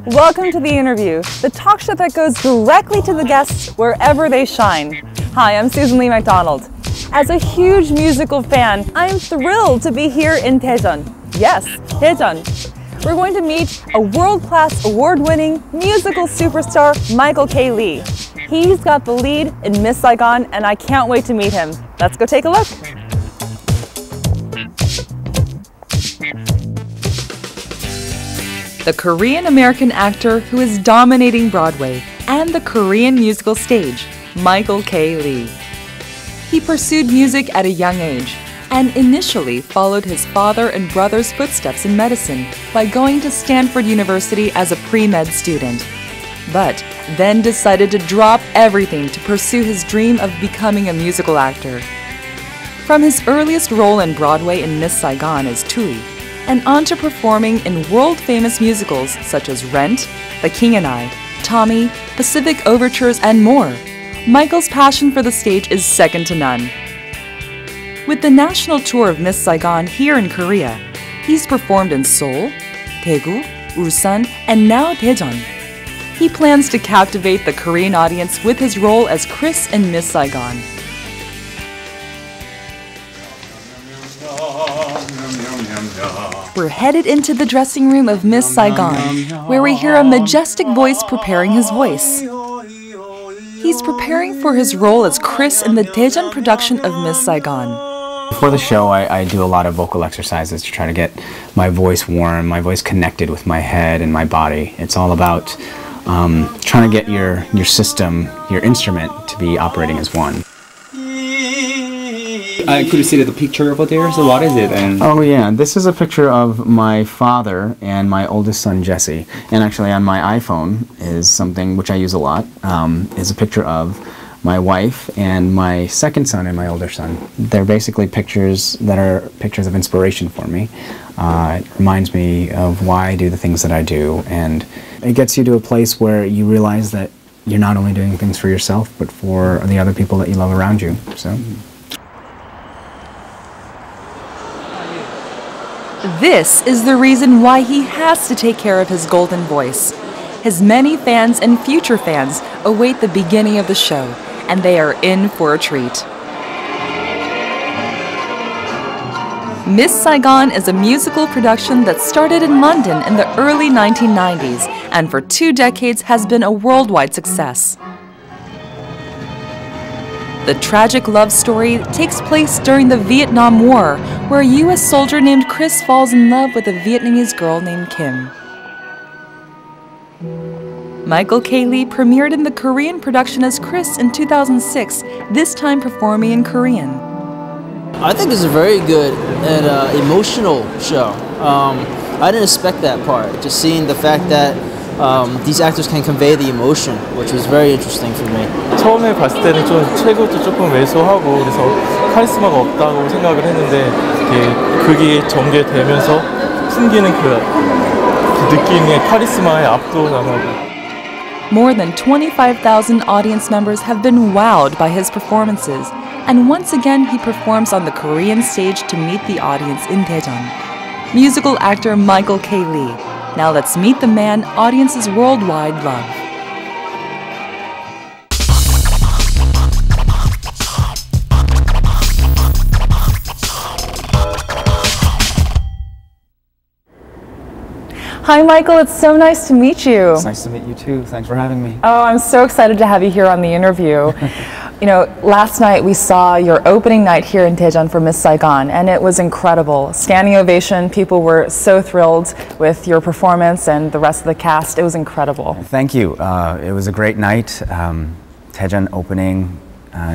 Welcome to The Interview, the talk show that goes directly to the guests wherever they shine. Hi, I'm Susan Lee MacDonald. As a huge musical fan, I'm thrilled to be here in Daejeon. Yes, Daejeon. We're going to meet a world-class, award-winning musical superstar, Michael K. Lee. He's got the lead in Miss Saigon, and I can't wait to meet him. Let's go take a look. The Korean-American actor who is dominating Broadway and the Korean musical stage, Michael K. Lee. He pursued music at a young age and initially followed his father and brother's footsteps in medicine by going to Stanford University as a pre-med student, but then decided to drop everything to pursue his dream of becoming a musical actor. From his earliest role in Broadway in Miss Saigon as Tui, and on to performing in world-famous musicals such as Rent, The King and I, Tommy, Pacific Overtures, and more, Michael's passion for the stage is second to none. With the national tour of Miss Saigon here in Korea, he's performed in Seoul, Daegu, Ulsan, and now Daejeon. He plans to captivate the Korean audience with his role as Chris in Miss Saigon. We're headed into the dressing room of Miss Saigon, where we hear a majestic voice preparing his voice. He's preparing for his role as Chris in the Daejeon production of Miss Saigon. Before the show, I do a lot of vocal exercises to try to get my voice warm, my voice connected with my head and my body. It's all about trying to get your system, your instrument, to be operating as one. Could you see the picture over there? So what is it? Oh yeah, this is a picture of my father and my oldest son Jesse. And actually on my iPhone is something which I use a lot, is a picture of my wife and my second son and my older son. They're basically pictures that are pictures of inspiration for me. It reminds me of why I do the things that I do, and it gets you to a place where you realize that you're not only doing things for yourself, but for the other people that you love around you. So. This is the reason why he has to take care of his golden voice. His many fans and future fans await the beginning of the show, and they are in for a treat. Miss Saigon is a musical production that started in London in the early 1990s and for 2 decades has been a worldwide success. The tragic love story takes place during the Vietnam War, where a U.S. soldier named Chris falls in love with a Vietnamese girl named Kim. Michael K. Lee premiered in the Korean production as Chris in 2006, this time performing in Korean. I think it's a very good and emotional show. I didn't expect that part, just seeing the fact that these actors can convey the emotion, which was very interesting for me. 처음에 봤을 때는 좀 체구도 조금 왜소하고 그래서 카리스마가 없다고 생각을 했는데 극이 전개되면서 숨기는 그 느낌의 카리스마에 압도당하고. More than 25,000 audience members have been wowed by his performances, and once again he performs on the Korean stage to meet the audience in Daejeon. Musical actor Michael K. Lee. Now let's meet the man audiences worldwide love. Hi Michael, it's so nice to meet you. It's nice to meet you too. Thanks for having me. Oh, I'm so excited to have you here on The Interview. You know, last night we saw your opening night here in Daejeon for Miss Saigon, and it was incredible. Standing ovation, people were so thrilled with your performance and the rest of the cast. It was incredible. Thank you. It was a great night. Daejeon opening,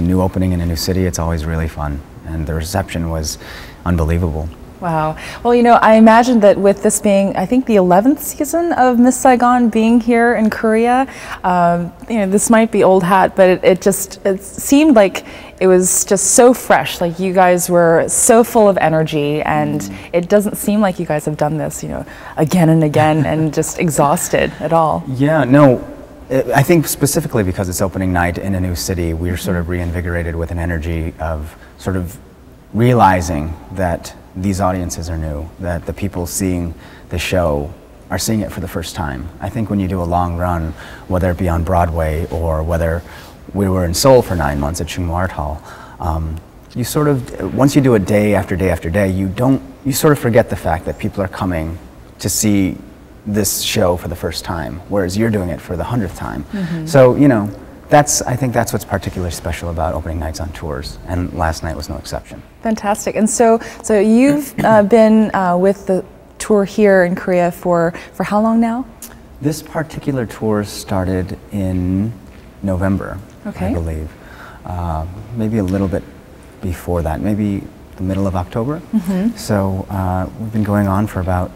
new opening in a new city, it's always really fun. And the reception was unbelievable. Wow. Well, you know, I imagine that with this being, I think, the 11th season of Miss Saigon being here in Korea, you know, this might be old hat, but it seemed like it was just so fresh. Like you guys were so full of energy, and it doesn't seem like you guys have done this, you know, again and again and just exhausted at all. Yeah, no. I think specifically because it's opening night in a new city, we're sort of reinvigorated with an energy of sort of realizing that these audiences are new, that the people seeing the show are seeing it for the first time. I think when you do a long run, whether it be on Broadway or whether we were in Seoul for 9 months at Chungmu Art Hall, you sort of, once you do it day after day after day, you sort of forget the fact that people are coming to see this show for the first time, whereas you're doing it for the 100th time. So, you know, I think that's what's particularly special about opening nights on tours, and last night was no exception. Fantastic. And so you've been with the tour here in Korea for how long now? This particular tour started in November, I believe. Maybe a little bit before that, maybe the middle of October. So we've been going on for about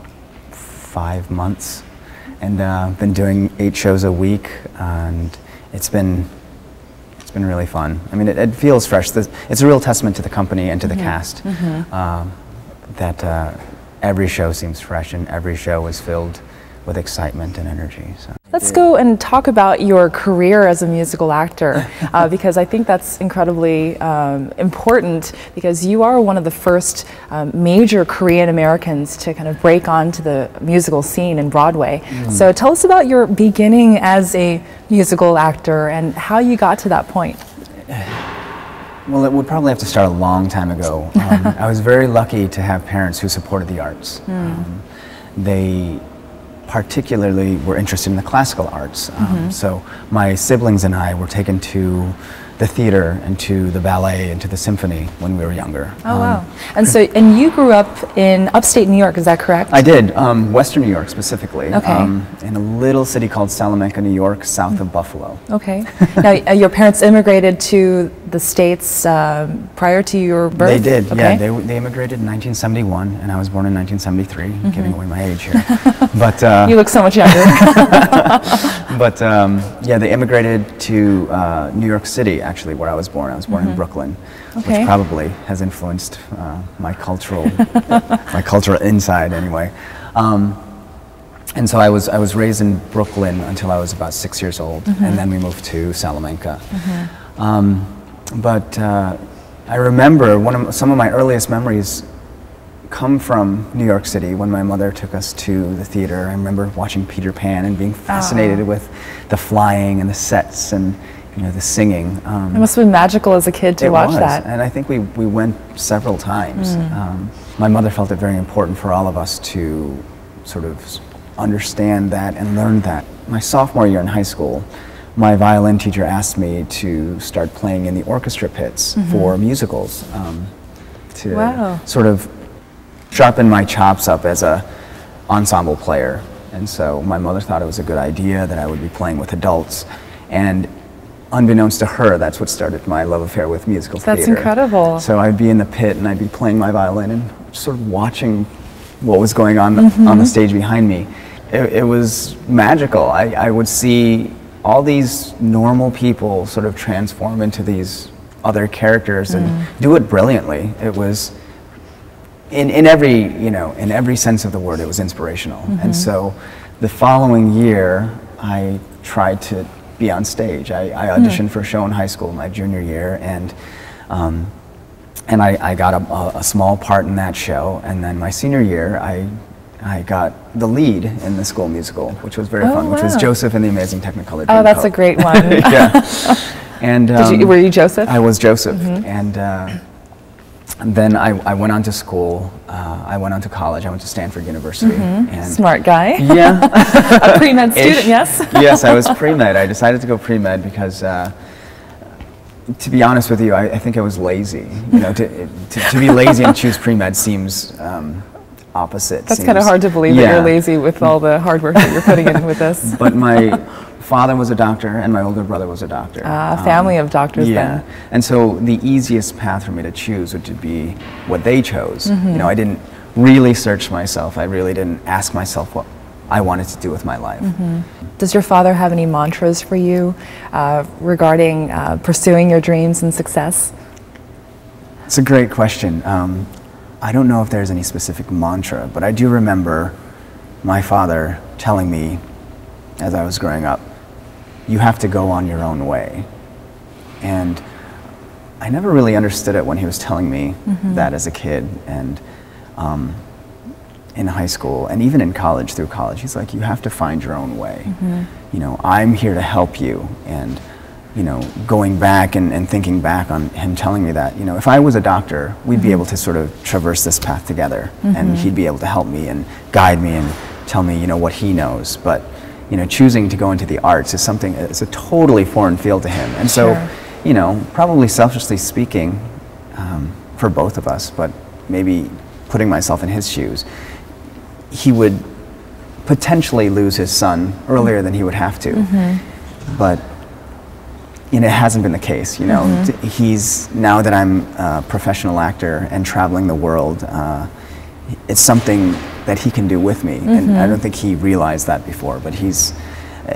5 months, and been doing 8 shows a week, and it's been really fun. I mean, it feels fresh. It's a real testament to the company and to the cast that every show seems fresh and every show is filled with excitement and energy. So. Let's go and talk about your career as a musical actor, because I think that's incredibly important, because you are one of the first major Korean Americans to kind of break onto the musical scene in Broadway. So tell us about your beginning as a musical actor and how you got to that point. Well, it would probably have to start a long time ago. I was very lucky to have parents who supported the arts. They particularly were interested in the classical arts. So my siblings and I were taken to the theater and to the ballet and to the symphony when we were younger. Oh, wow. And you grew up in upstate New York, is that correct? I did, Western New York specifically, Okay. in a little city called Salamanca, New York, south of Buffalo. Okay. Now, your parents immigrated to the States prior to your birth? They did, okay. yeah. They immigrated in 1971, and I was born in 1973. I'm giving away my age here. But you look so much younger. but yeah, they immigrated to New York City, actually, where I was born. I was born in Brooklyn, Okay. which probably has influenced my cultural inside, anyway. And so I was raised in Brooklyn until I was about 6 years old, and then we moved to Salamanca. But I remember some of my earliest memories come from New York City when my mother took us to the theater. I remember watching Peter Pan and being fascinated with the flying and the sets and the singing. It must have been magical as a kid to watch that. And I think we went several times. My mother felt it very important for all of us to sort of understand that and learn that. My sophomore year in high school, my violin teacher asked me to start playing in the orchestra pits for musicals, to sort of sharpen my chops up as a ensemble player. And so my mother thought it was a good idea that I would be playing with adults. And unbeknownst to her, that's what started my love affair with musical theater. That's incredible. So I'd be in the pit and I'd be playing my violin and sort of watching what was going on on the stage behind me. It was magical. I would see all these normal people sort of transform into these other characters and do it brilliantly. It was in every sense of the word, it was inspirational. And so the following year, I tried to be on stage. I auditioned for a show in high school my junior year, and I got a small part in that show. And then my senior year, I got the lead in the school musical, which was very fun, which was Joseph and the Amazing Technicolor Dreamcoat. Oh, that's a great one. Yeah. And were you Joseph? I was Joseph, and then I went on to school. I went on to college. I went to Stanford University. And smart guy. Yeah. A pre-med student, yes? Yes, I was pre-med. I decided to go pre-med because, to be honest with you, I think I was lazy. To be lazy and choose pre-med seems opposite. That's kind of hard to believe that you're lazy with all the hard work that you're putting in with this. But my father was a doctor and my older brother was a doctor. A family of doctors then. And so the easiest path for me to choose would be what they chose. I didn't really search myself. I really didn't ask myself what I wanted to do with my life. Does your father have any mantras for you regarding pursuing your dreams and success? It's a great question. I don't know if there's any specific mantra, but I do remember my father telling me as I was growing up, you have to go on your own way. And I never really understood it when he was telling me that as a kid, and in high school, and even in college, through college, he's like, you have to find your own way. You know, I'm here to help you. And, you know, going back and thinking back on him telling me that, you know, if I was a doctor, we'd be able to sort of traverse this path together, and he'd be able to help me and guide me and tell me, you know, what he knows. But, you know, choosing to go into the arts is something, it's a totally foreign field to him. And so, you know, probably selfishly speaking, for both of us, but maybe putting myself in his shoes, he would potentially lose his son earlier than he would have to. But, you know, it hasn't been the case, you know. He's, now that I'm a professional actor and traveling the world, it's something that he can do with me. And I don't think he realized that before, but he's,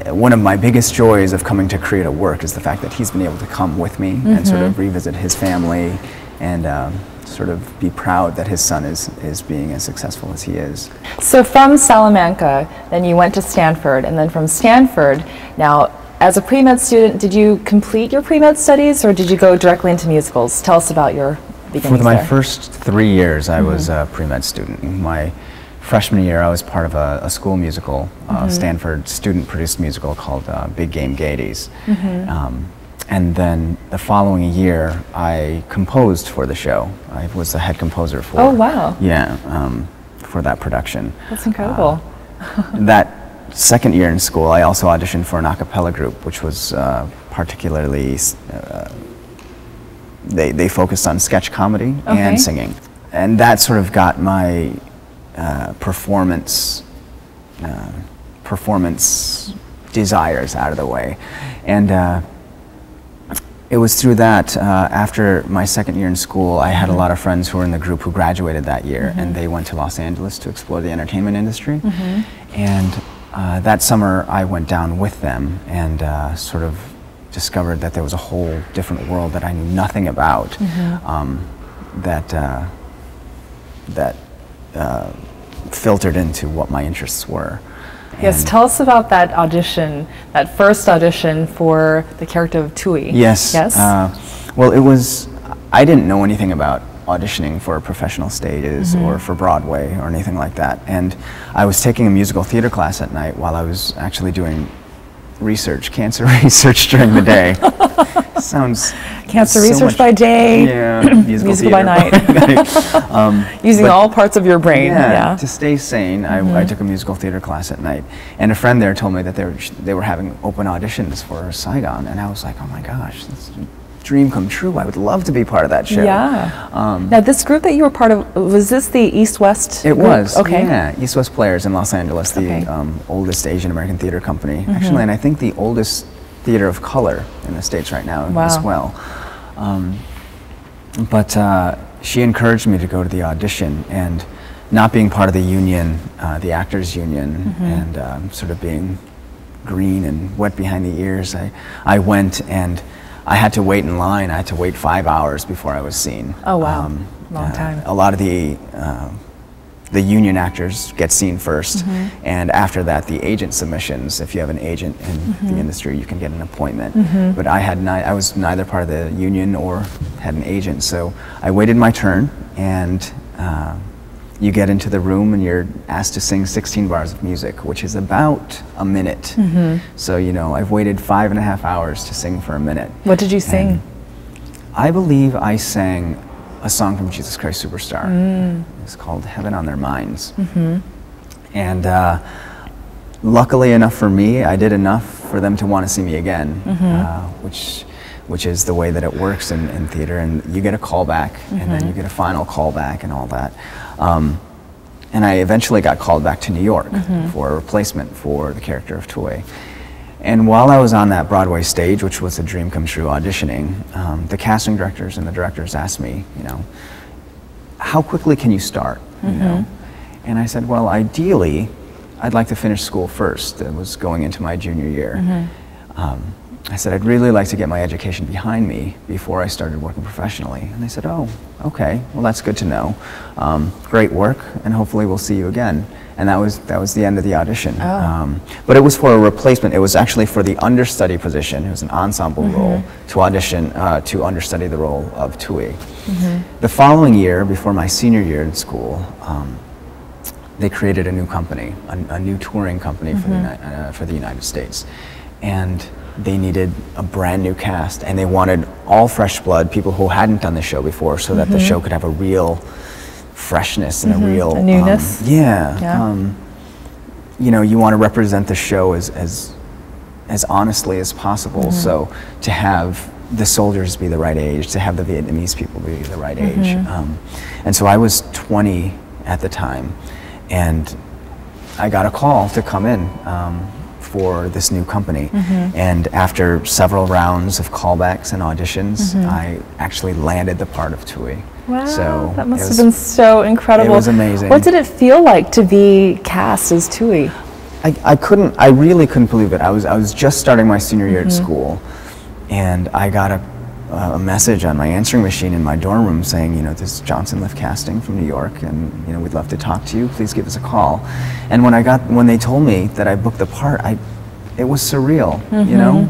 one of my biggest joys of coming to create a work is the fact that he's been able to come with me and sort of revisit his family and sort of be proud that his son is being as successful as he is. So from Salamanca, then you went to Stanford, and then from Stanford, now as a pre-med student, did you complete your pre-med studies or did you go directly into musicals? Tell us about your beginnings. For my first 3 years, I was a pre-med student. My freshman year, I was part of a school musical, Stanford student-produced musical called Big Game Gaieties. And then the following year, I composed for the show. I was the head composer for. Oh, wow. Yeah, for that production. That's incredible. That second year in school, I also auditioned for an a cappella group, which was particularly, they focused on sketch comedy and singing. And that sort of got my performance desires out of the way. And it was through that, after my second year in school, I had a lot of friends who were in the group who graduated that year, and they went to Los Angeles to explore the entertainment industry. And that summer, I went down with them and sort of discovered that there was a whole different world that I knew nothing about, that filtered into what my interests were. Yes, tell us about that audition, that first audition for the character of Tui. Yes. Yes? Well, it was, I didn't know anything about auditioning for professional stages or for Broadway or anything like that. And I was taking a musical theater class at night while I was actually doing research, cancer research during the day. Sounds Cancer so research much, by day, yeah, musical by night. Using all parts of your brain. Yeah, to stay sane, I took a musical theater class at night, and a friend there told me that they were having open auditions for Saigon, and I was like, oh my gosh, this is a dream come true. I would love to be part of that show. Yeah. Now, this group that you were part of, was this the East-West It group? was, okay. Yeah. East-West Players in Los Angeles, the oldest Asian American theater company, actually, and I think the oldest theater of color in the States right now as well. But she encouraged me to go to the audition, and not being part of the union, the actors union, and sort of being green and wet behind the ears, I went, and I had to wait in line. I had to wait 5 hours before I was seen. Oh, wow. Long time. A lot of the union actors get seen first, and after that, the agent submissions. If you have an agent in the industry, you can get an appointment. But I was neither part of the union or had an agent, so I waited my turn, and you get into the room and you're asked to sing 16 bars of music, which is about a minute. So, you know, I've waited 5.5 hours to sing for a minute. What did you sing? And I believe I sang a song from Jesus Christ Superstar. It's called Heaven on Their Minds. And luckily enough for me, I did enough for them to want to see me again, which is the way that it works in theater. And you get a call back, and then you get a final call back and all that. And I eventually got called back to New York for a replacement for the character of Tui. And while I was on that Broadway stage, which was a dream come true auditioning, the casting directors and the directors asked me, you know, how quickly can you start? You know? And I said, well, ideally, I'd like to finish school first. It was going into my junior year. I said, I'd really like to get my education behind me before I started working professionally. And they said, oh, okay, well that's good to know. Great work, and hopefully we'll see you again. And that was the end of the audition. Oh. But it was for a replacement. It was actually for the understudy position. It was an ensemble role to audition to understudy the role of Tui. The following year, before my senior year in school, they created a new company, a new touring company for the United States. And they needed a brand new cast, and they wanted all fresh blood, people who hadn't done the show before, so that the show could have a real freshness and a real a newness. You know, you want to represent the show as honestly as possible. So to have the soldiers be the right age, to have the Vietnamese people be the right age, and so I was 20 at the time, and I got a call to come in for this new company. And after several rounds of callbacks and auditions, I actually landed the part of Tui. Wow, so that must have been so incredible. It was amazing. What did it feel like to be cast as Tui? I really couldn't believe it. I was just starting my senior year at school, and I got a message on my answering machine in my dorm room saying, you know, this is Johnson Lift Casting from New York, and you know, we'd love to talk to you. Please give us a call. And when they told me that I booked the part, it was surreal, you know.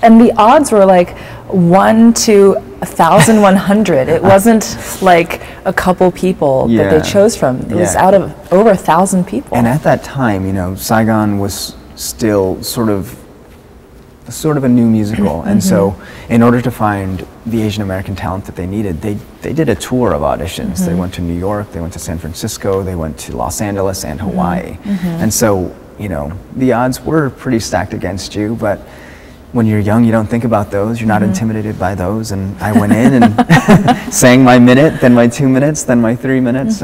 And the odds were like 1 to 1,100. It wasn't like a couple people that they chose from. It was out of over 1,000 people. And at that time, you know, Saigon was still sort of a new musical, and so in order to find the Asian American talent that they needed, they did a tour of auditions. They went to New York, they went to San Francisco, they went to Los Angeles and Hawaii. And so, you know, the odds were pretty stacked against you, but when you're young, you don't think about those. You're not intimidated by those. And I went in and sang my minute, then my 2 minutes, then my 3 minutes,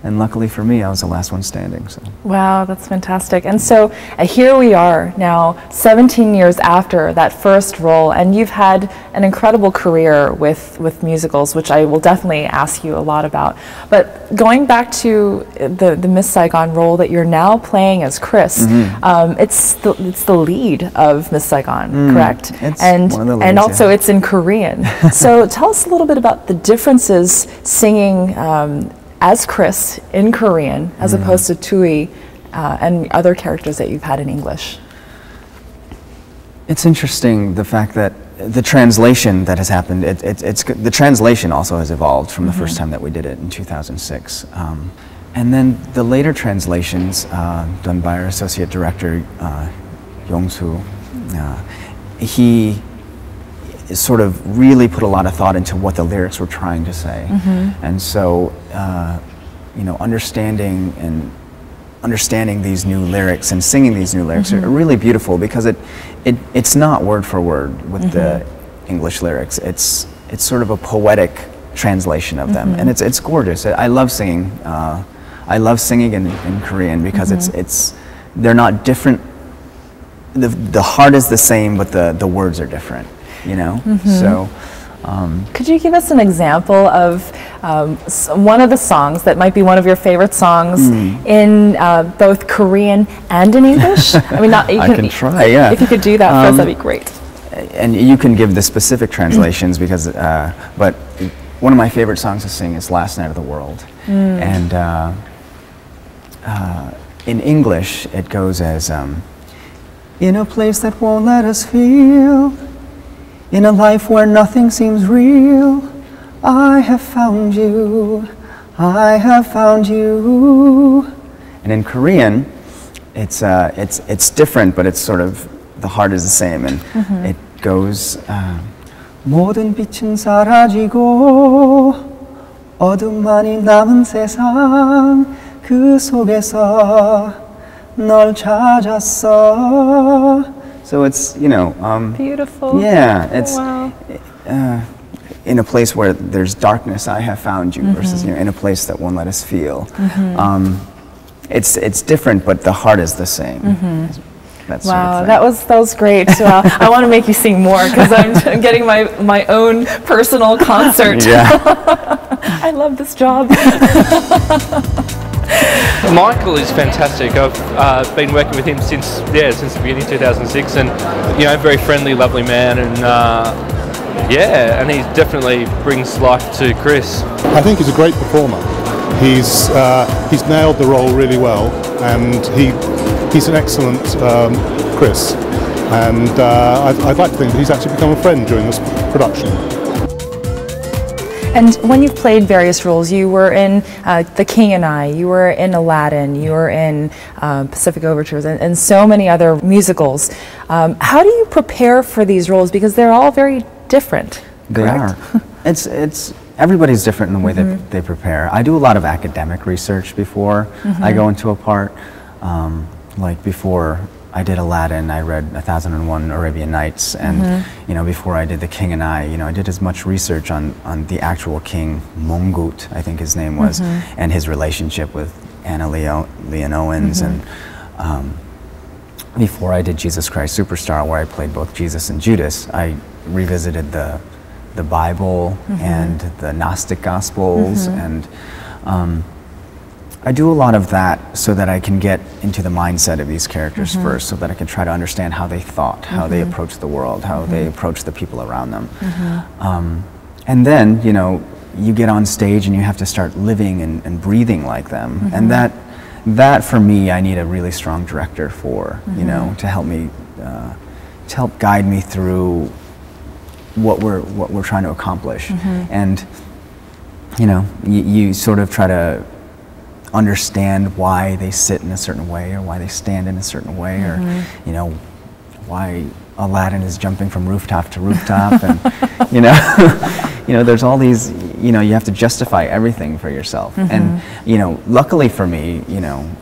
and luckily for me, I was the last one standing. So. Wow, that's fantastic. And so here we are now, 17 years after that first role, and you've had an incredible career with musicals, which I will definitely ask you a lot about. But going back to the Miss Saigon role that you're now playing as Chris, it's the lead of Miss Saigon, correct? It's and one of the leads, and also it's in Korean. So tell us a little bit about the differences singing as Chris in Korean as opposed to Tui and other characters that you've had in English. It's interesting, the fact that the translation that has happened, the translation also has evolved from the first time that we did it in 2006. And then the later translations done by our associate director, Yong-soo, he sort of really put a lot of thought into what the lyrics were trying to say. And so, you know, understanding these new lyrics and singing these new lyrics are really beautiful, because it's not word for word with the English lyrics. It's sort of a poetic translation of them, and it's gorgeous. I love singing. I love singing in Korean because they're not different. The heart is the same, but the words are different. You know, so. Could you give us an example of one of the songs that might be one of your favorite songs in both Korean and in English? I mean, I can try, yeah. If you could do that for us, that'd be great. And you can give the specific translations because, but one of my favorite songs to sing is "Last Night of the World," and in English it goes as, "In a place that won't let us feel. In a life where nothing seems real, I have found you, I have found you." And in Korean, it's different, but it's sort of, the heart is the same, and it goes, 모든 빛은 사라지고 어둠만이 남은 세상 그 속에서 널 찾았어. So it's, you know, beautiful. Yeah, it's wow. In a place where there's darkness, I have found you, versus, you know, in a place that won't let us feel. It's different, but the heart is the same. That sort Wow, of thing. that was great. I want to make you sing more because I'm getting my own personal concert. Yeah. I love this job. Michael is fantastic. I've been working with him since the beginning of 2006, and very friendly, lovely man, and and he definitely brings life to Chris. I think he's a great performer. He's nailed the role really well, and he's an excellent Chris. And I'd like to think that he's actually become a friend during this production. And when you've played various roles, you were in The King and I, you were in Aladdin, you were in Pacific Overtures, and so many other musicals. How do you prepare for these roles? Because they're all very different. They correct? are. It's everybody's different in the way that they prepare. I do a lot of academic research before I go into a part. Like before I did Aladdin, I read 1001 Arabian Nights, and before I did The King and I did as much research on the actual king, Mongut, I think his name was, and his relationship with Anna Leon Owens, and before I did Jesus Christ Superstar, where I played both Jesus and Judas, I revisited the Bible and the Gnostic Gospels, and I do a lot of that so that I can get into the mindset of these characters first, so that I can try to understand how they thought, how they approached the world, how they approached the people around them. And then, you get on stage and you have to start living and breathing like them. And that for me, I need a really strong director for, to help me, to help guide me through what we're trying to accomplish. And, you sort of try to understand why they sit in a certain way, or why they stand in a certain way, or why Aladdin is jumping from rooftop to rooftop, and there's all these, you have to justify everything for yourself. And luckily for me,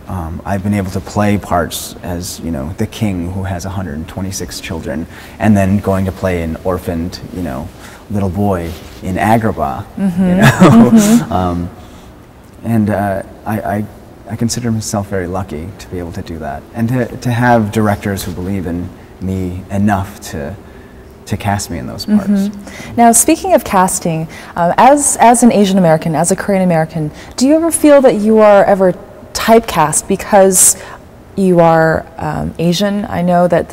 I've been able to play parts as the king who has 126 children, and then going to play an orphaned little boy in Agrabah, and I consider myself very lucky to be able to do that, and to have directors who believe in me enough to cast me in those parts. Now, speaking of casting, as an Asian American, as a Korean American, do you ever feel that you are ever typecast because you are Asian? I know that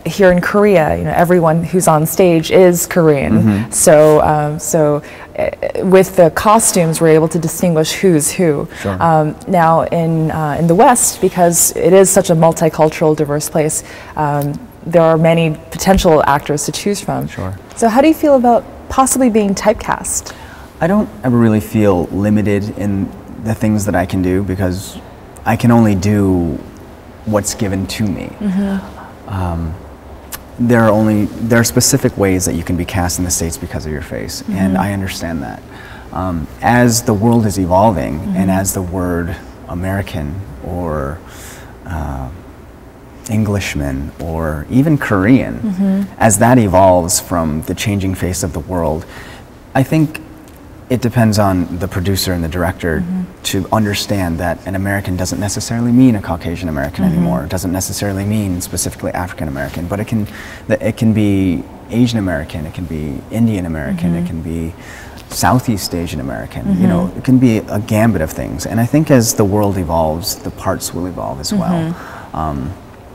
here in Korea, everyone who's on stage is Korean. So with the costumes, we're able to distinguish who's who. Sure. Now, in the West, because it is such a multicultural, diverse place, there are many potential actors to choose from. Sure. So how do you feel about possibly being typecast? I don't ever really feel limited in the things that I can do, because I can only do what's given to me. There are specific ways that you can be cast in the States because of your face, and I understand that. As the world is evolving, and as the word American or Englishman or even Korean, as that evolves from the changing face of the world, I think it depends on the producer and the director to understand that an American doesn't necessarily mean a Caucasian American anymore. It doesn't necessarily mean specifically African American, but it can be Asian American, it can be Indian American, it can be Southeast Asian American. It can be a gambit of things. And I think as the world evolves, the parts will evolve as well.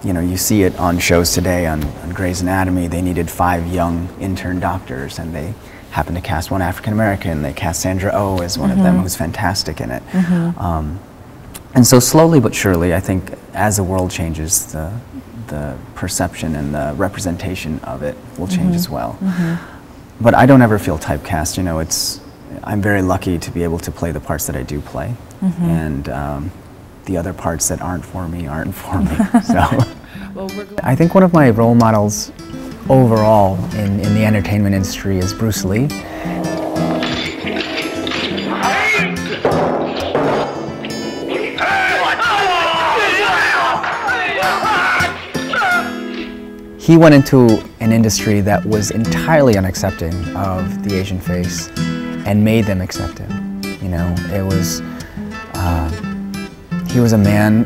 You see it on shows today on Grey's Anatomy. They needed 5 young intern doctors, and they happened to cast one African American. They cast Sandra Oh as one of them, who's fantastic in it. And so slowly but surely, I think as the world changes, the perception and the representation of it will change as well. But I don't ever feel typecast. I'm very lucky to be able to play the parts that I do play, and the other parts that aren't for me aren't for me. So I think one of my role models overall in the entertainment industry is Bruce Lee. He went into an industry that was entirely unaccepting of the Asian face and made them accept him. It was, he was a man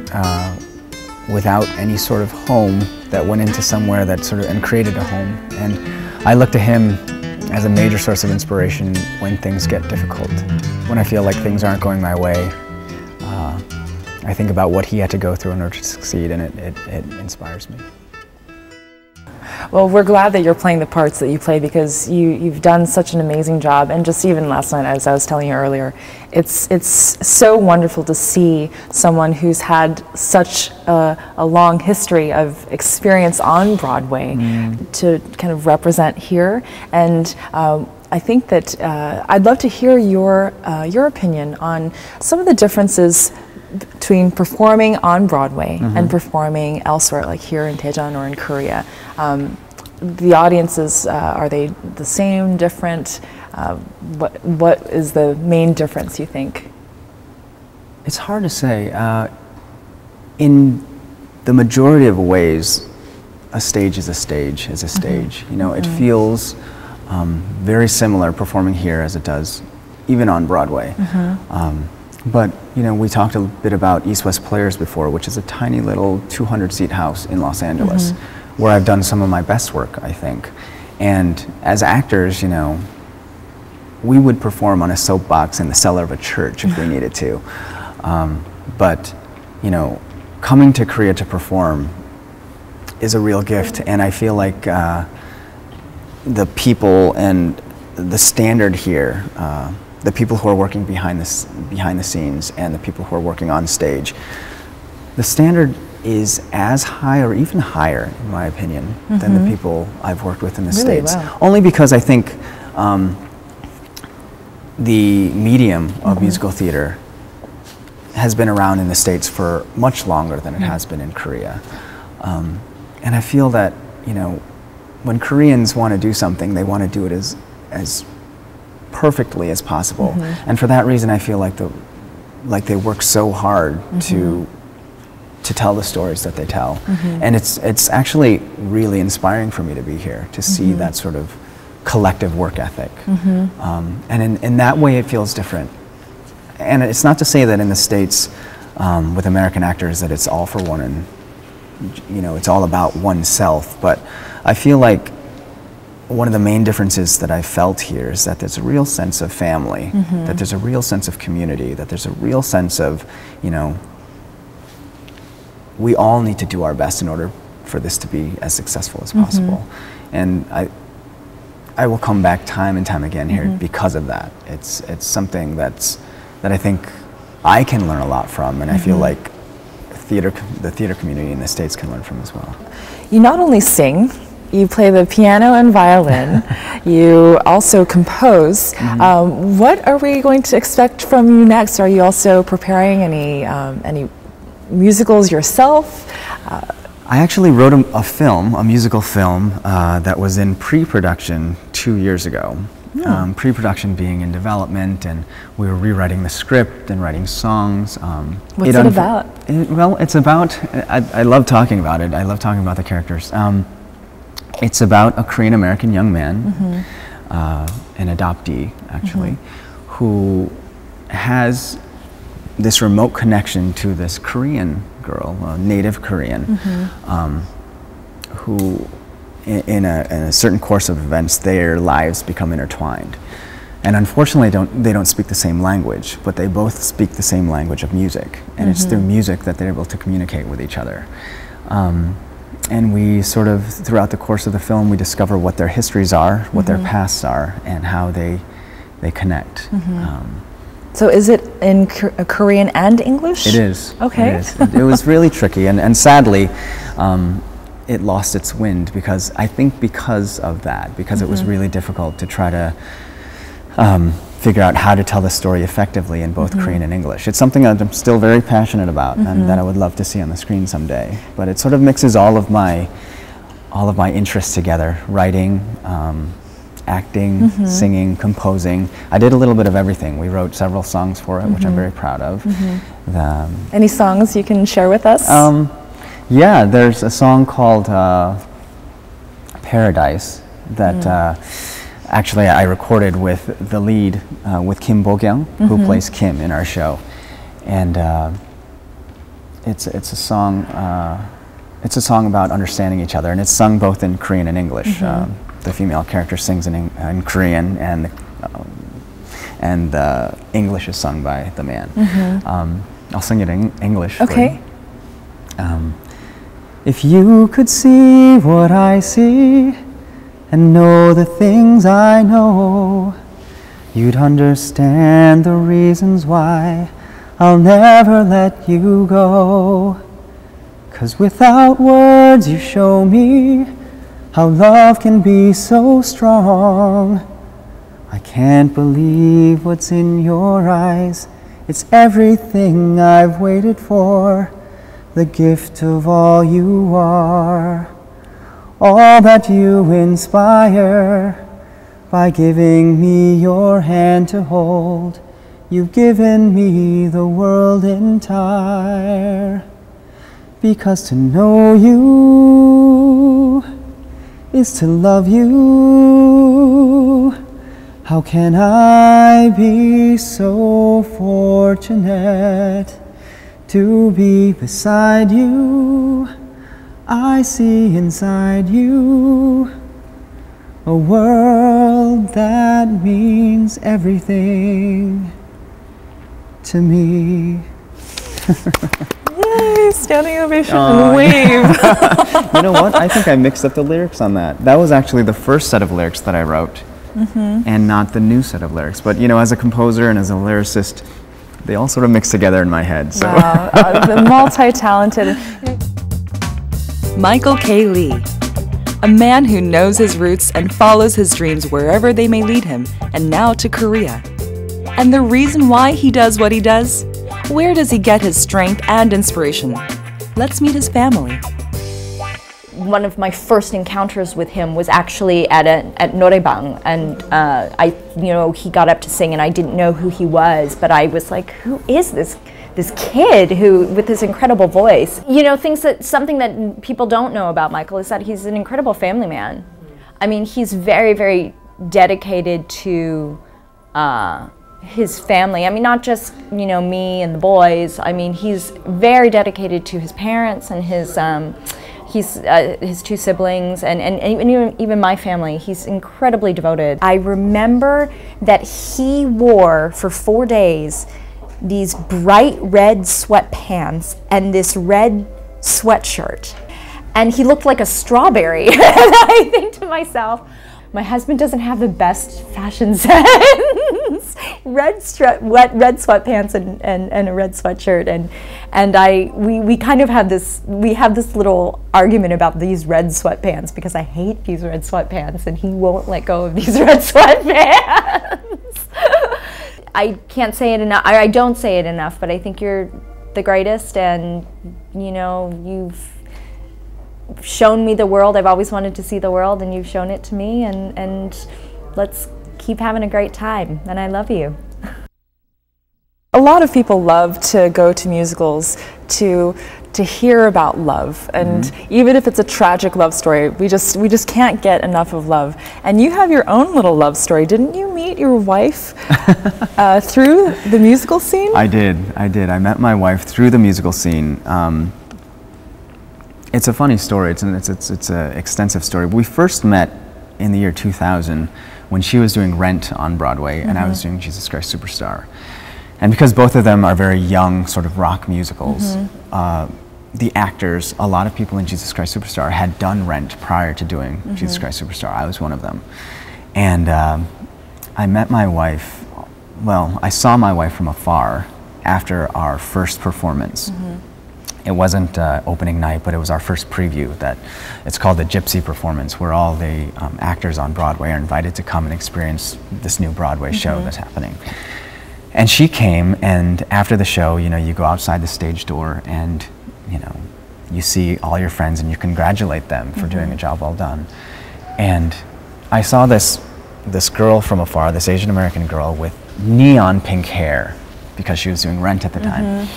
without any sort of home that went into somewhere that and created a home. And I look to him as a major source of inspiration when things get difficult, when I feel like things aren't going my way. I think about what he had to go through in order to succeed, and it inspires me. Well, we're glad that you're playing the parts that you play, because you've done such an amazing job. And just even last night, as I was telling you earlier, it's so wonderful to see someone who's had such a long history of experience on Broadway to kind of represent here. And I think that I'd love to hear your opinion on some of the differences between performing on Broadway and performing elsewhere, like here in Daejeon or in Korea. The audiences, are they the same, different? What is the main difference, you think? It's hard to say. In the majority of ways, a stage is a stage is a stage. You know, it feels very similar performing here as it does even on Broadway. But you know, we talked a bit about East West Players before, which is a tiny little 200-seat house in Los Angeles, where I've done some of my best work, I think. And as actors, you know, we would perform on a soapbox in the cellar of a church if we needed to. But you know, coming to Korea to perform is a real gift, and I feel like the people and the standard here, the people who are working behind the scenes and the people who are working on stage, the standard is as high or even higher, in my opinion, than the people I've worked with in the States. Wow. Only because I think the medium of musical theater has been around in the States for much longer than it has been in Korea. And I feel that, you know, when Koreans want to do something, they want to do it as perfectly as possible. And for that reason, I feel like they work so hard to tell the stories that they tell. And it's actually really inspiring for me to be here, to see that sort of collective work ethic. And in that way, it feels different. And it's not to say that in the States, with American actors, that it's all for one and, you know, it's all about oneself. But I feel like one of the main differences that I felt here is that there's a real sense of family, that there's a real sense of community, that there's a real sense of, you know, we all need to do our best in order for this to be as successful as possible. And I will come back time and time again here because of that. It's something that I think I can learn a lot from, and I feel like the theater community in the States can learn from as well. You not only sing, you play the piano and violin, you also compose. What are we going to expect from you next? Are you also preparing any musicals yourself? I actually wrote a musical film that was in pre-production 2 years ago. Pre-production being in development, and we were rewriting the script and writing songs. What's it about? Well, it's about, I love talking about it. I love talking about the characters. It's about a Korean-American young man, an adoptee actually, who has this remote connection to this Korean girl, a native Korean, who in a certain course of events, their lives become intertwined. And unfortunately, they don't speak the same language, but they both speak the same language of music. And it's through music that they're able to communicate with each other. And we sort of, throughout the course of the film, we discover what their histories are, what their pasts are, and how they connect. So is it in Korean and English? It is. Okay. It is. It was really tricky, and sadly, it lost its wind because of that, because it was really difficult to try to figure out how to tell the story effectively in both Korean and English. It's something that I'm still very passionate about and that I would love to see on the screen someday. But it sort of mixes all of my interests together: writing, acting, singing, composing. I did a little bit of everything. We wrote several songs for it, which I'm very proud of. Any songs you can share with us? Yeah, there's a song called Paradise that actually I recorded with the lead, with Kim Bo-kyung, who plays Kim in our show. And it's a song about understanding each other, and it's sung both in Korean and English. The female character sings in Korean, and the English is sung by the man. I'll sing it in English. Okay. If you could see what I see and know the things I know, you'd understand the reasons why I'll never let you go. 'Cause without words you show me how love can be so strong. I can't believe what's in your eyes. It's everything I've waited for, the gift of all you are, all that you inspire. By giving me your hand to hold, you've given me the world entire. Because to know you is to love you. How can I be so fortunate to be beside you? I see inside you a world that means everything to me. Yay, standing ovation and wave. You know what? I think I mixed up the lyrics on that. That was actually the first set of lyrics that I wrote, and not the new set of lyrics. But you know, as a composer and as a lyricist, they all sort of mix together in my head. So. Wow, multi-talented. Michael K. Lee, a man who knows his roots and follows his dreams wherever they may lead him, and now to Korea. And the reason why he does what he does? Where does he get his strength and inspiration? Let's meet his family. One of my first encounters with him was actually at noraebang, and he got up to sing, and I didn't know who he was, but I was like, who is this kid who with this incredible voice? You know, something that people don't know about Michael is that he's an incredible family man. I mean, he's very, very dedicated to his family. I mean, not just, you know, me and the boys. I mean, he's very dedicated to his parents and his two siblings, and even my family. He's incredibly devoted. I remember that he wore for 4 days these bright red sweatpants and this red sweatshirt, and he looked like a strawberry. And I think to myself, my husband doesn't have the best fashion sense. red sweatpants and a red sweatshirt, and we kind of have this little argument about these red sweatpants, because I hate these red sweatpants and he won't let go of these red sweatpants. I can't say it enough. I don't say it enough, but I think you're the greatest, and you know, you've shown me the world. I've always wanted to see the world, and you've shown it to me, and let's keep having a great time, and I love you. A lot of people love to go to musicals to hear about love, and even if it's a tragic love story, we just can't get enough of love. And you have your own little love story. Didn't you meet your wife through the musical scene? I did. I met my wife through the musical scene. It's a funny story. It's an extensive story. We first met in the year 2000 when she was doing Rent on Broadway, and I was doing Jesus Christ Superstar. And because both of them are very young, sort of rock musicals, the actors, a lot of people in Jesus Christ Superstar had done Rent prior to doing Jesus Christ Superstar. I was one of them. And I met my wife, well, I saw my wife from afar after our first performance. It wasn't opening night, but it was our first preview. It's called the Gypsy Performance, where all the actors on Broadway are invited to come and experience this new Broadway show that's happening. And she came, and after the show, you know, you go outside the stage door, and you know, you see all your friends, and you congratulate them for doing a job well done. And I saw this girl from afar, this Asian American girl with neon pink hair, because she was doing Rent at the time.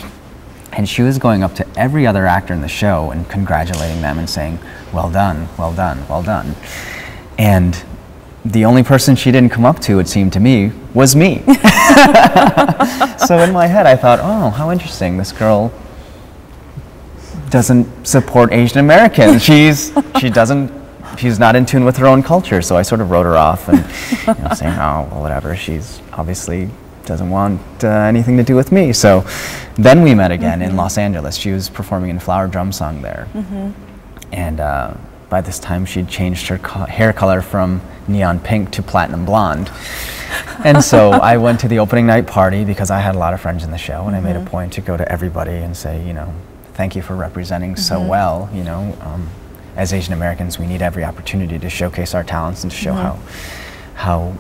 And she was going up to every other actor in the show and congratulating them and saying, well done, well done, well done. And the only person she didn't come up to, it seemed to me, was me. So in my head I thought, oh, how interesting, this girl doesn't support Asian Americans. She's not in tune with her own culture. So I sort of wrote her off and saying, oh, well, whatever, she's obviously doesn't want anything to do with me. So then we met again in Los Angeles. She was performing in Flower Drum Song there. And by this time she'd changed her hair color from neon pink to platinum blonde. And so I went to the opening night party because I had a lot of friends in the show, and I made a point to go to everybody and say, you know, thank you for representing so well. You know, as Asian Americans, we need every opportunity to showcase our talents and to show how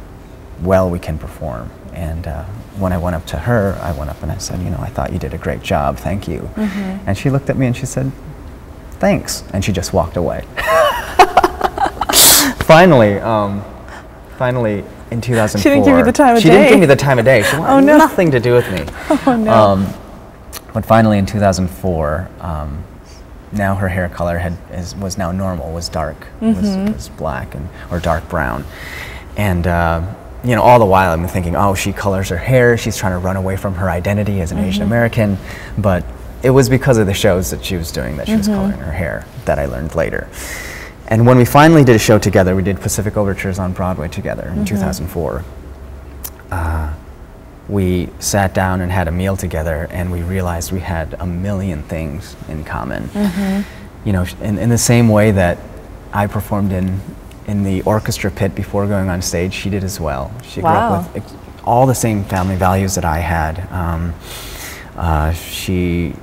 well we can perform. And when I went up to her, I went up and I said, you know, I thought you did a great job, thank you. And she looked at me and she said, thanks, and she just walked away. Finally, in 2004. She didn't give you the time of day. She didn't give me the time of day. She wanted nothing to do with me. Oh no. But finally in 2004, now her hair color was now normal, was dark, was black or dark brown. And you know, all the while I've been thinking, oh, she colors her hair, she's trying to run away from her identity as an Asian American. But it was because of the shows that she was doing that she was coloring her hair that I learned later. And when we finally did a show together, we did Pacific Overtures on Broadway together in 2004. We sat down and had a meal together, and we realized we had a million things in common. You know, in the same way that I performed in the orchestra pit before going on stage, she did as well. She grew up with all the same family values that I had. She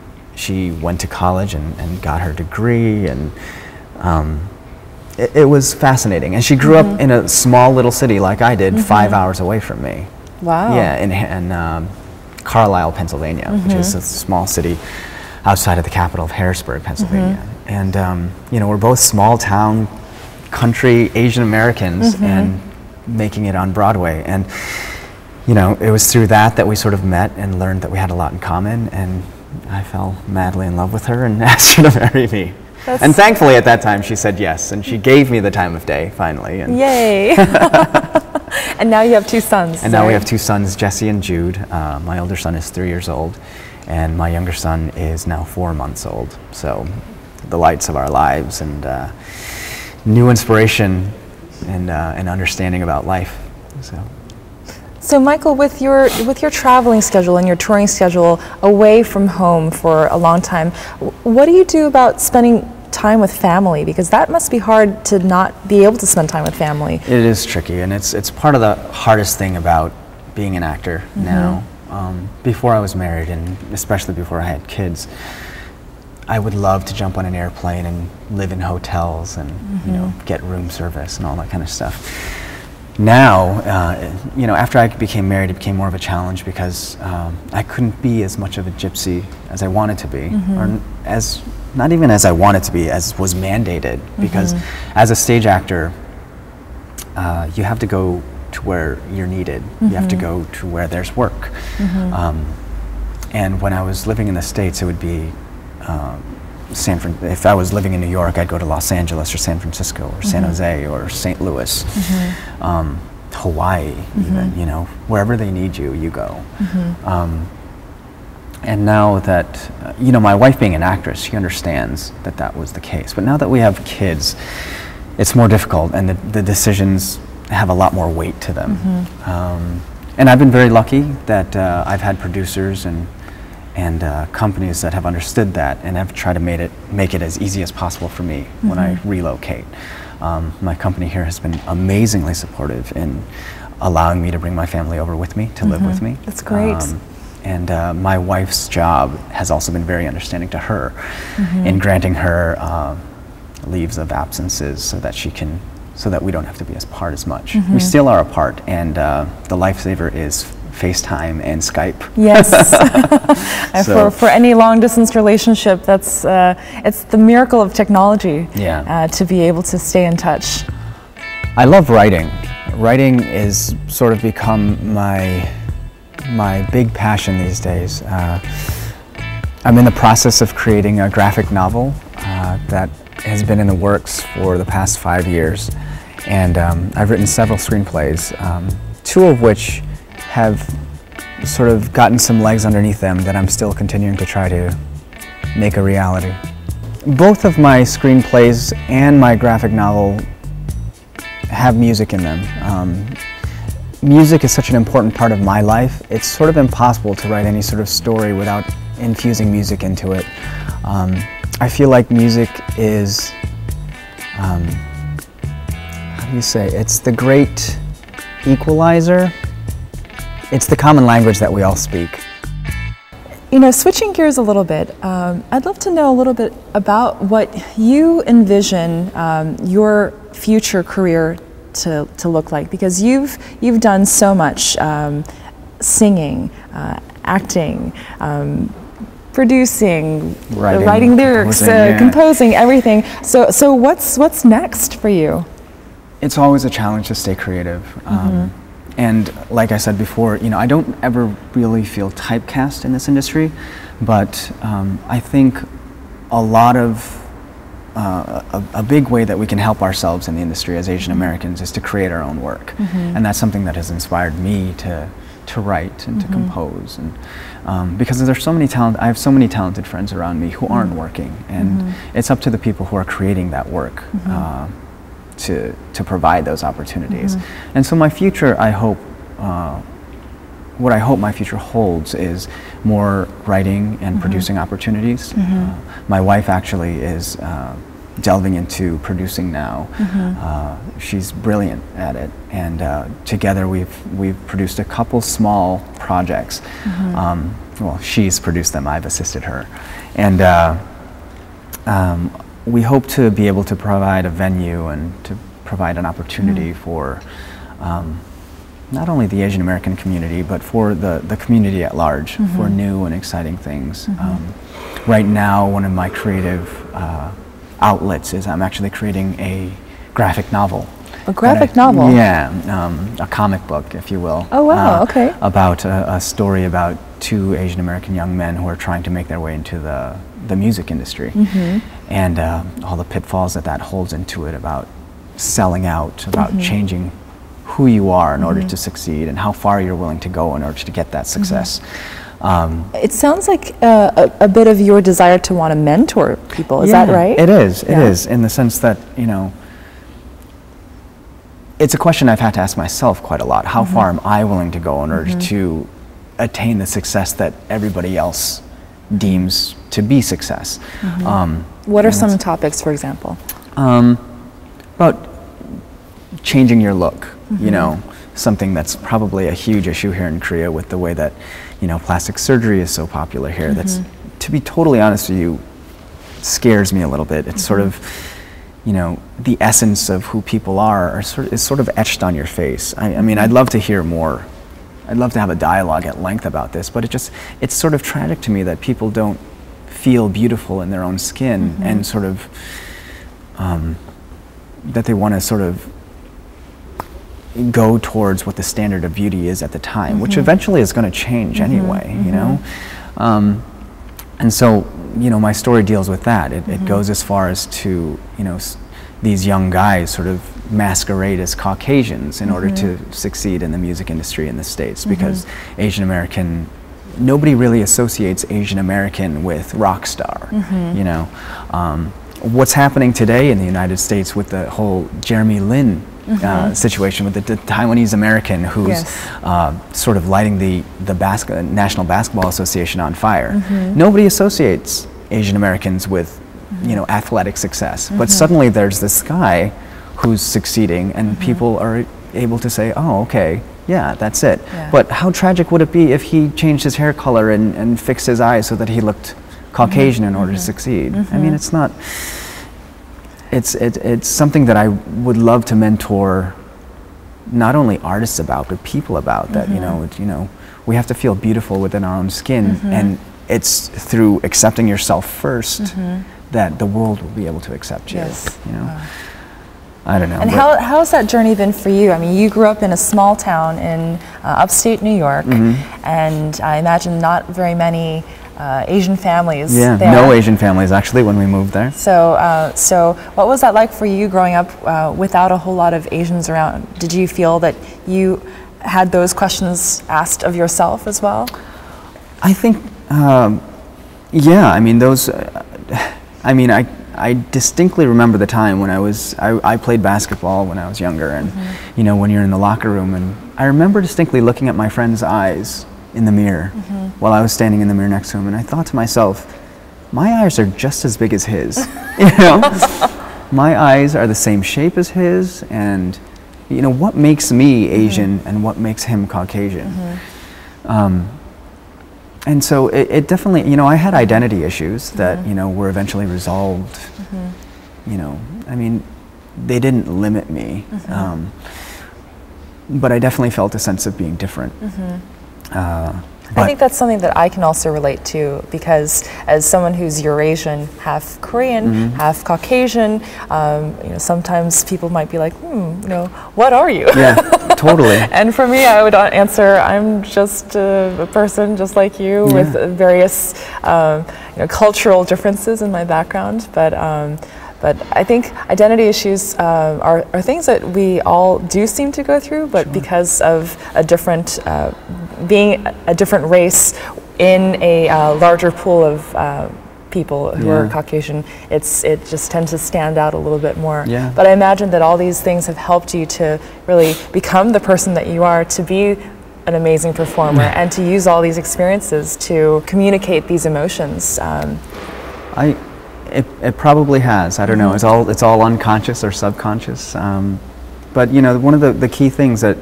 went to college and got her degree, and it was fascinating. And she grew up in a small little city like I did, 5 hours away from me. Wow. Yeah, in Carlisle, Pennsylvania, which is a small city outside of the capital of Harrisburg, Pennsylvania. And you know, we're both small town, country Asian Americans, and making it on Broadway. And you know, it was through that we sort of met and learned that we had a lot in common, and I fell madly in love with her and asked her to marry me. And thankfully at that time she said yes, and she gave me the time of day finally. And yay! And now you have two sons. And now we have two sons, Jesse and Jude. My older son is 3 years old, and my younger son is now 4 months old. So the lights of our lives, and new inspiration, and understanding about life. So Michael, with your traveling schedule and your touring schedule away from home for a long time, what do you do about spending time with family? Because that must be hard to not be able to spend time with family. It is tricky, and it's part of the hardest thing about being an actor now. Before I was married, and especially before I had kids, I would love to jump on an airplane and live in hotels and you know, get room service and all that kind of stuff. Now, you know, after I became married, it became more of a challenge because I couldn't be as much of a gypsy as I wanted to be, or not even as I wanted to be, as was mandated. Because as a stage actor, you have to go to where you're needed. You have to go to where there's work. And when I was living in the States, it would be if I was living in New York, I'd go to Los Angeles or San Francisco or San Jose or St. Louis, Hawaii, even, you know, wherever they need you, you go. And now that, you know, my wife being an actress, she understands that that was the case. But now that we have kids, it's more difficult, and the decisions have a lot more weight to them. And I've been very lucky that I've had producers and companies that have understood that and have tried to make it as easy as possible for me when I relocate. My company here has been amazingly supportive in allowing me to bring my family over with me, to live with me. That's great. And my wife's job has also been very understanding to her in granting her leaves of absences so that we don't have to be apart as much. We still are apart, and the lifesaver is FaceTime and Skype. Yes. And so, for any long distance relationship, that's it's the miracle of technology. To be able to stay in touch. I love writing. Writing is sort of become my big passion these days. I'm in the process of creating a graphic novel that has been in the works for the past 5 years, and I've written several screenplays, 2 of which have sort of gotten some legs underneath them that I'm still continuing to try to make a reality. Both of my screenplays and my graphic novel have music in them. music is such an important part of my life, it's sort of impossible to write any sort of story without infusing music into it. I feel like music is, how do you say, it's the great equalizer. It's the common language that we all speak. You know, switching gears a little bit, I'd love to know a little bit about what you envision your future career to look like, because you've done so much, singing, acting, producing, writing lyrics, composing, everything. So what's next for you? It's always a challenge to stay creative. And like I said before, you know, I don't ever really feel typecast in this industry, but I think a lot of a big way that we can help ourselves in the industry as Asian Americans is to create our own work. And that's something that has inspired me to write and to compose. And because there's so many I have so many talented friends around me who aren't working, and it's up to the people who are creating that work to provide those opportunities. And so my future, I hope, what I hope my future holds is more writing and producing opportunities. My wife actually is delving into producing now. She's brilliant at it, and together we've produced a couple small projects. Well, she's produced them, I've assisted her. And we hope to be able to provide a venue and to provide an opportunity for not only the Asian American community, but for the community at large, for new and exciting things. Right now, one of my creative outlets is I'm actually creating a graphic novel. A graphic novel? Yeah, a comic book, if you will. Oh wow, okay. About a story about two Asian American young men who are trying to make their way into the music industry. And all the pitfalls that holds into it, about selling out, about changing who you are in order to succeed, and how far you're willing to go in order to get that success. It sounds like a bit of your desire to want to mentor people, is that right? It is, it is, in the sense that, you know, it's a question I've had to ask myself quite a lot. How far am I willing to go in order to attain the success that everybody else deems to be success? What are some topics, for example? About changing your look, you know, something that's probably a huge issue here in Korea with the way that, you know, plastic surgery is so popular here. That's, to be totally honest with you, scares me a little bit. It's sort of, you know, the essence of who people is sort of etched on your face. I mean, I'd love to hear more. I'd love to have a dialogue at length about this, but it's sort of tragic to me that people don't feel beautiful in their own skin, and sort of, that they want to sort of go towards what the standard of beauty is at the time, which eventually is going to change anyway, you know? And so, you know, my story deals with that. It goes as far as to, you know, these young guys sort of masquerade as Caucasians in order to succeed in the music industry in the States, because Asian American, nobody really associates Asian American with rock star, you know? What's happening today in the United States with the whole Jeremy Lin situation with the Taiwanese American who's sort of lighting the National Basketball Association on fire. Nobody associates Asian Americans with, you know, athletic success, but suddenly there's this guy who's succeeding, and people are able to say, oh, okay, yeah, that's it. But how tragic would it be if he changed his hair color and fixed his eyes so that he looked Caucasian in order to succeed? I mean, it's not. It's something that I would love to mentor not only artists about, but people about. That you know, we have to feel beautiful within our own skin, and it's through accepting yourself first that the world will be able to accept you. You know, I don't know. And how's that journey been for you? I mean, you grew up in a small town in upstate New York, and I imagine not very many Asian families there. No Asian families actually when we moved there. So what was that like for you growing up without a whole lot of Asians around? Did you feel that you had those questions asked of yourself as well? I think, yeah, I mean those, I mean I distinctly remember the time when I played basketball when I was younger, and you know, when you're in the locker room and I remember distinctly looking at my friend's eyes in the mirror while I was standing in the mirror next to him, and I thought to myself, my eyes are just as big as his. You know, my eyes are the same shape as his, and you know, what makes me Asian and what makes him Caucasian? And so it definitely, you know, I had identity issues that, you know, were eventually resolved. You know, I mean, they didn't limit me, but I definitely felt a sense of being different. I think that's something that I can also relate to, because as someone who's Eurasian, half Korean, half Caucasian, you know, sometimes people might be like, you know, what are you? Yeah, totally. And for me, I would answer, I'm just a person just like you with various you know, cultural differences in my background, but I think identity issues are things that we all do seem to go through, but because of a different, being a different race in a larger pool of people who are Caucasian, it just tends to stand out a little bit more. But I imagine that all these things have helped you to really become the person that you are, to be an amazing performer, and to use all these experiences to communicate these emotions. It probably has. I don't know. It's all unconscious or subconscious. But you know, one of the key things that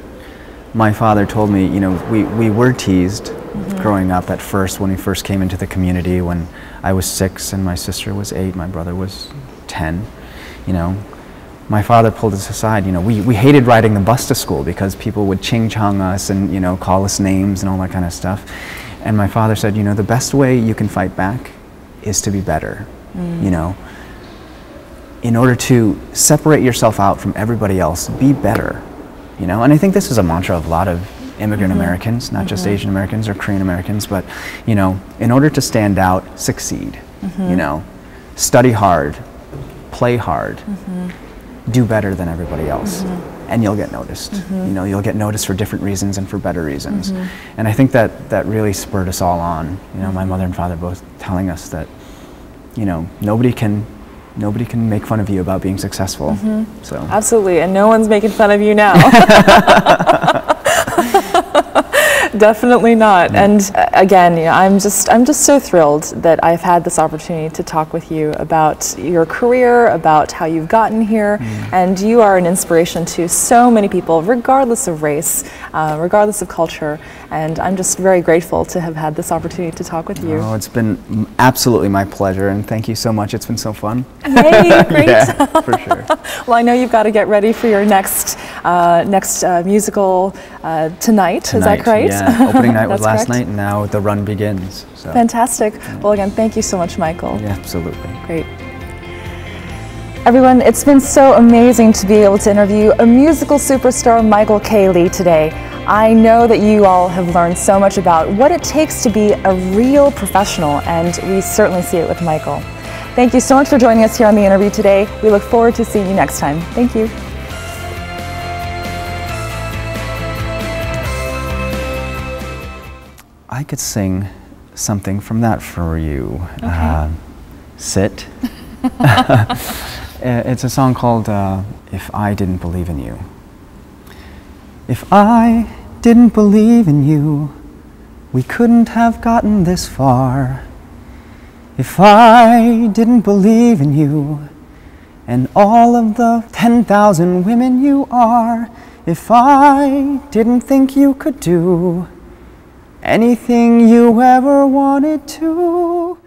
my father told me, you know, we were teased growing up at first, when we first came into the community, when I was 6 and my sister was 8, my brother was 10. You know, my father pulled us aside. You know, we hated riding the bus to school because people would ching-chong us and, you know, call us names and all that kind of stuff. And my father said, you know, the best way you can fight back is to be better. You know, in order to separate yourself out from everybody else, be better. You know, and I think this is a mantra of a lot of immigrant Americans, not just Asian Americans or Korean Americans, but, you know, in order to stand out, succeed. You know, study hard, play hard, do better than everybody else, and you'll get noticed. You know, you'll get noticed for different reasons and for better reasons. And I think that really spurred us all on. You know, my mother and father both telling us that, you know, nobody can make fun of you about being successful. So absolutely, and no one's making fun of you now. Definitely not. And again, you know, I'm just so thrilled that I've had this opportunity to talk with you about your career, about how you've gotten here, and you are an inspiration to so many people, regardless of race, regardless of culture. And I'm just very grateful to have had this opportunity to talk with you. Oh, it's been absolutely my pleasure, and thank you so much. It's been so fun. Yay, great. Yeah, for sure. Well, I know you've got to get ready for your next musical tonight. Is that correct? Yeah, opening night was last correct. night, and now the run begins. So. Fantastic. Well, again, thank you so much, Michael. Yeah, absolutely. Great. Everyone, it's been so amazing to be able to interview a musical superstar, Michael K. Lee, today. I know that you all have learned so much about what it takes to be a real professional, and we certainly see it with Michael. Thank you so much for joining us here on the interview today. We look forward to seeing you next time. Thank you. I could sing something from that for you. Okay. Sit. It's a song called If I Didn't Believe in You. If I didn't believe in you, we couldn't have gotten this far. If I didn't believe in you, and all of the 10,000 women you are, if I didn't think you could do anything you ever wanted to,